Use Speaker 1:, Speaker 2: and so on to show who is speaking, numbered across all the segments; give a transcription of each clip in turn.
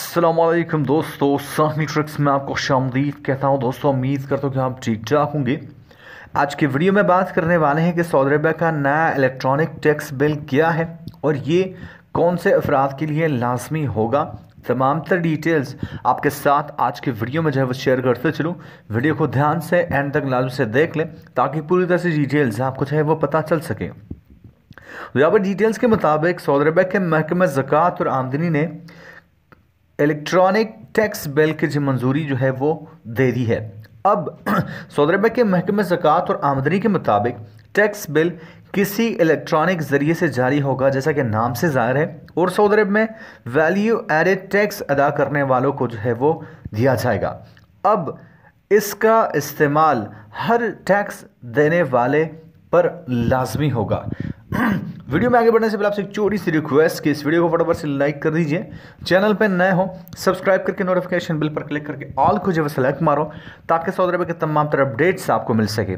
Speaker 1: अस्सलामुअलैकुम दोस्तों, साहनी ट्रिक्स में आपको खुशामदीद कहता हूं। दोस्तों, उम्मीद करता हूं कि आप ठीक ठाक होंगे। आज की वीडियो में बात करने वाले हैं कि सऊदी अरब का नया इलेक्ट्रॉनिक टैक्स बिल क्या है और ये कौन से अफराद के लिए लाजमी होगा। तमाम तर डिटेल्स आपके साथ आज की वीडियो में जो है वो शेयर करते चलूँ। वीडियो को ध्यान से एंड तक लाजमी से देख लें ताकि पूरी तरह से डिटेल्स आपको जो है वो पता चल सके। तो यहाँ पर डिटेल्स के मुताबिक सऊदी अरब के महकमा ज़कात और आमदनी ने इलेक्ट्रॉनिक टैक्स बिल की जो मंजूरी जो है वो दे दी है। अब सऊदी अरब के महकमे ज़कात और आमदनी के मुताबिक टैक्स बिल किसी इलेक्ट्रॉनिक ज़रिए से जारी होगा, जैसा कि नाम से ज़ाहिर है, और सऊदी अरब में वैल्यू एडेड टैक्स अदा करने वालों को जो है वो दिया जाएगा। अब इसका इस्तेमाल हर टैक्स देने वाले पर लाजमी होगा। वीडियो में आगे बढ़ने से पहले आपसे एक छोटी सी रिक्वेस्ट कि इस वीडियो को फटाफट से लाइक कर दीजिए। चैनल पर नए हो सब्सक्राइब करके नोटिफिकेशन बिल पर क्लिक करके ऑल को जो है सेलेक्ट मारो ताकि सऊदी अरब के तमाम तरह अपडेट्स आपको मिल सके।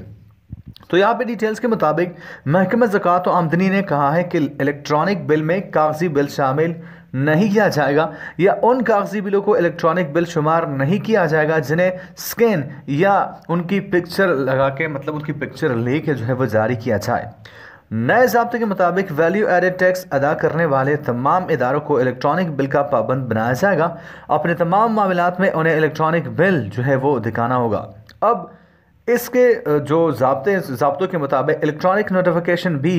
Speaker 1: तो यहाँ पे डिटेल्स के मुताबिक महकमा ज़कात और आमदनी ने कहा है कि इलेक्ट्रॉनिक बिल में कागजी बिल शामिल नहीं किया जाएगा या उन कागजी बिलों को इलेक्ट्रॉनिक बिल शुमार नहीं किया जाएगा जिन्हें स्कैन या उनकी पिक्चर लगा के, मतलब उनकी पिक्चर लेके जो है वो जारी किया जाए। नए ज़ाब्ते के मुताबिक वैल्यू एडेड टैक्स अदा करने वाले तमाम इदारों को इलेक्ट्रॉनिक बिल का पाबंद बनाया जाएगा। अपने तमाम मामलात में उन्हें इलेक्ट्रॉनिक बिल जो है वो दिखाना होगा। अब इसके जो ज़ाब्तों के मुताबिक इलेक्ट्रॉनिक नोटिफिकेशन भी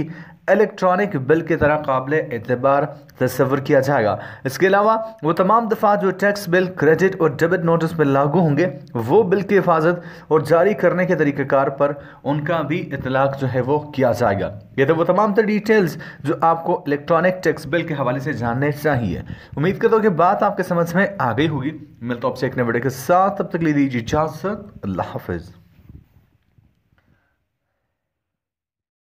Speaker 1: इलेक्ट्रॉनिक बिल की तरह काबिल एतबार तस्वर किया जाएगा। इसके अलावा वो तमाम दफ़ा जो टैक्स बिल क्रेडिट और डेबिट नोटिस पर लागू होंगे वो बिल की हिफाजत और जारी करने के तरीक़ेकार पर उनका भी इतलाक़ जो है वो किया जाएगा। ये तो वो तमाम तर डिटेल्स जो आपको इलेक्ट्रॉनिक टैक्स बिल के हवाले से जानने चाहिए। उम्मीद करता हूँ कि बात आपके समझ में आ गई होगी। मिलता हूँ आपसे एक नए वीडियो के साथ, तब तक ले दीजिए इजाज़त। अल्लाह हाफ़िज़।